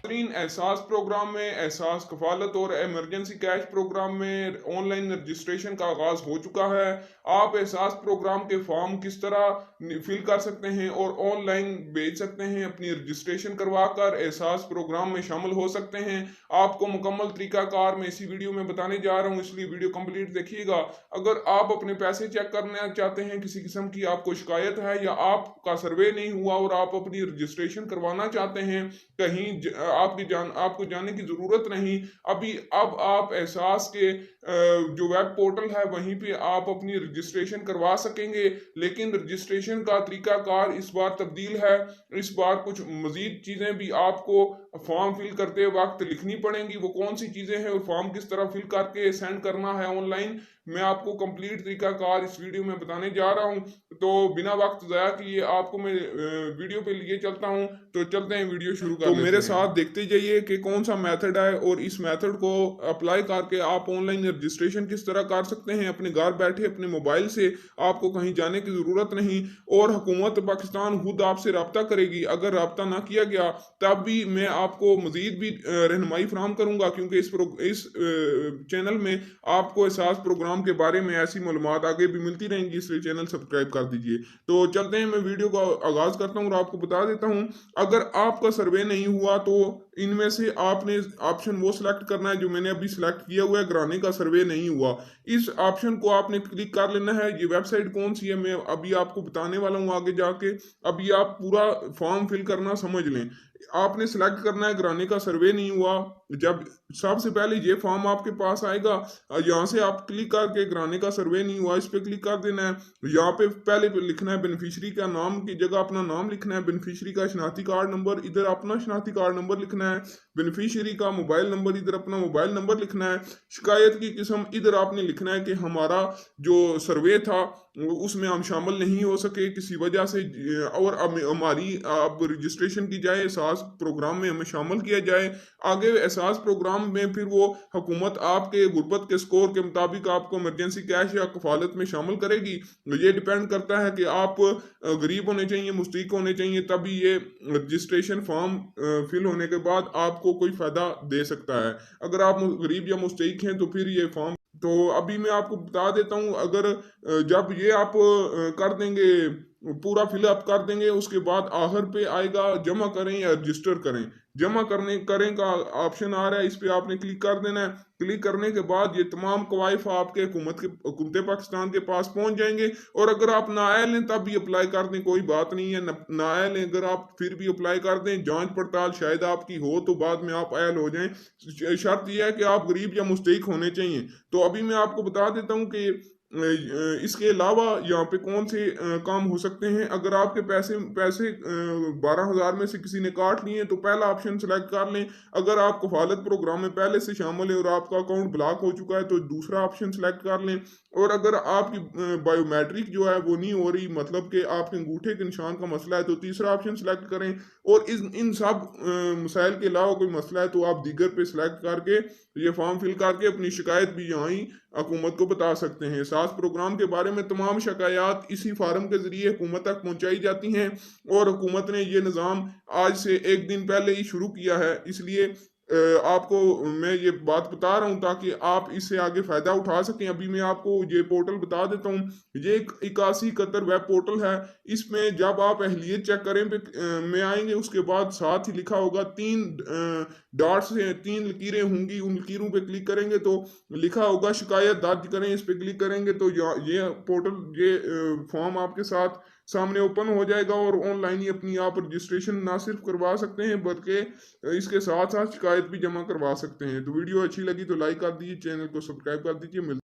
नाज़रीन, एहसास प्रोग्राम में एहसास कफालत और इमरजेंसी कैश प्रोग्राम में ऑनलाइन रजिस्ट्रेशन का आगाज़ हो चुका है। आप एहसास प्रोग्राम के फॉर्म किस तरह फिल कर सकते हैं और ऑनलाइन भेज सकते हैं, अपनी रजिस्ट्रेशन करवा कर एहसास प्रोग्राम में शामिल हो सकते हैं। आपको मुकम्मल तरीकाकार मैं इसी वीडियो में बताने जा रहा हूँ, इसलिए वीडियो कंप्लीट देखिएगा। अगर आप अपने पैसे चेक करना चाहते हैं, किसी किस्म की आपको शिकायत है या आपका सर्वे नहीं हुआ और आप अपनी रजिस्ट्रेशन करवाना चाहते हैं, कहीं आपको जाने की ज़रूरत नहीं। अब आप एहसास के जो वेब पोर्टल है वहीं पे आप अपनी रजिस्ट्रेशन करवा सकेंगे, लेकिन रजिस्ट्रेशन का तरीकाकार इस बार तब्दील है। इस बार कुछ मज़ीद चीज़ें भी आपको फॉर्म फिल करते वक्त लिखनी पड़ेंगी। वो कौन सी चीज़ें हैं और फॉर्म किस तरह फिल करके सेंड करना है ऑनलाइन, मैं आपको कंप्लीट तरीकाकार इस वीडियो में बताने जा रहा हूं। तो बिना वक्त ज़ाया किए आपको मैं वीडियो पे लिए चलता हूं। तो चलते हैं, वीडियो शुरू कर लेते हैं। तो मेरे साथ देखते जाइए कि कौन सा मेथड है और इस मेथड को अप्लाई करके आप ऑनलाइन रजिस्ट्रेशन किस तरह कर सकते हैं अपने घर बैठे अपने मोबाइल से। आपको कहीं जाने की ज़रूरत नहीं और हुकूमत पाकिस्तान खुद आपसे रब्ता करेगी। अगर रब्ता ना किया गया तब भी मैं आपको मज़ीद भी रहनुमाई फराहम करूँगा, क्योंकि इस चैनल में आपको एहसास प्रोग्राम के बारे में ऐसी मालूमात आगे भी मिलती रहेंगी, इसलिए चैनल सब्सक्राइब कर दीजिए। तो चलते हैं, मैं वीडियो का आगाज़ करता हूँ और आपको बता देता हूँ। अगर आपका सर्वे नहीं हुआ तो इनमें से आपने ऑप्शन वो सिलेक्ट करना है जो मैंने अभी सिलेक्ट किया हुआ है, घराने का सर्वे नहीं हुआ। इस ऑप्शन को आपने क्लिक कर लेना है। ये वेबसाइट कौन सी है मैं अभी आपको बताने वाला हूँ आगे जाके। अभी आप पूरा फॉर्म फिल करना समझ लें। आपने सिलेक्ट करना है घराने का सर्वे नहीं हुआ। जब सबसे पहले ये फॉर्म आपके पास आएगा, यहाँ से आप क्लिक करके घराने का सर्वे नहीं हुआ इस पे क्लिक कर देना है। यहाँ पे पहले लिखना है बेनिफिशियरी का नाम की जगह अपना नाम लिखना है, बेनिफिशियरी का शनाख्ती कार्ड नंबर इधर अपना शनाख्ती कार्ड नंबर लिखना है, बेनिफिशियरी का मोबाइल नंबर इधर अपना मोबाइल नंबर लिखना है, शिकायत की किस्म इधर आपने लिखना है कि हमारा जो सर्वे था उसमें हम शामिल नहीं हो सके किसी वजह से, और अब हमारी अब रजिस्ट्रेशन की जाए, एहसास प्रोग्राम में हमें शामिल किया जाए। आगे एहसास प्रोग्राम में फिर वो हुकूमत आपके गुर्बत के स्कोर के मुताबिक आपको इमरजेंसी कैश या कफालत में शामिल करेगी। ये डिपेंड करता है कि आप गरीब होने चाहिए, मुस्तहिक होने चाहिए, तभी ये रजिस्ट्रेशन फॉर्म फिल होने के बाद आपको कोई फ़ायदा दे सकता है। अगर आप गरीब या मुस्तहिक हैं तो फिर ये फॉर्म, तो अभी मैं आपको बता देता हूँ। अगर जब ये आप कर देंगे, पूरा फिलअप कर देंगे, उसके बाद आखिर पे आएगा जमा करें या रजिस्टर करें। जमा करने करें का ऑप्शन आ रहा है, इस पे आपने क्लिक कर देना है। क्लिक करने के बाद ये तमाम कवायफ आपके हुकूमत पाकिस्तान के पास पहुंच जाएंगे। और अगर आप नाअहल हैं तब भी अप्लाई कर दें, कोई बात नहीं है। नाअहल हैं अगर आप फिर भी अप्लाई कर दें, जांच पड़ताल शायद आपकी हो तो बाद में आप अहल हो जाएं। शर्त यह है कि आप गरीब या मुस्तहिक होने चाहिए। तो अभी मैं आपको बता देता हूँ कि इसके अलावा यहाँ पे कौन से काम हो सकते हैं। अगर आपके पैसे पैसे 12,000 में से किसी ने काट लिए तो पहला ऑप्शन सेलेक्ट कर लें। अगर आप कफालत प्रोग्राम में पहले से शामिल है और आपका अकाउंट ब्लॉक हो चुका है तो दूसरा ऑप्शन सेलेक्ट कर लें। और अगर आपकी बायोमेट्रिक जो है वो नहीं हो रही, मतलब कि आपके अंगूठे के निशान का मसला है, तो तीसरा ऑप्शन सेलेक्ट करें। और इन सब मसाइल के अलावा कोई मसला है तो आप दीगर पे सिलेक्ट करके ये फॉर्म फिल करके अपनी शिकायत भी यहाँ ही हुकूमत को बता सकते हैं। एहसास प्रोग्राम के बारे में तमाम शिकायत इसी फार्म के जरिए हुकूमत तक पहुँचाई जाती हैं और हुकूमत ने ये निज़ाम आज से एक दिन पहले ही शुरू किया है। इसलिए आपको मैं ये बात बता रहा हूँ ताकि आप इससे आगे फ़ायदा उठा सकें। अभी मैं आपको ये पोर्टल बता देता हूँ। ये एक 8171 वेब पोर्टल है। इसमें जब आप अहलियत चेक करें पे में आएंगे, उसके बाद साथ ही लिखा होगा 3 डॉट्स हैं, 3 लकीरें होंगी। उन लकीरों पे क्लिक करेंगे तो लिखा होगा शिकायत दर्ज करें, इस पे क्लिक करेंगे तो ये पोर्टल ये फॉर्म आपके साथ सामने ओपन हो जाएगा और ऑनलाइन ही अपनी आप रजिस्ट्रेशन ना सिर्फ करवा सकते हैं बल्कि इसके साथ साथ शिकायत भी जमा करवा सकते हैं। तो वीडियो अच्छी लगी तो लाइक कर दीजिए, चैनल को सब्सक्राइब कर दीजिए।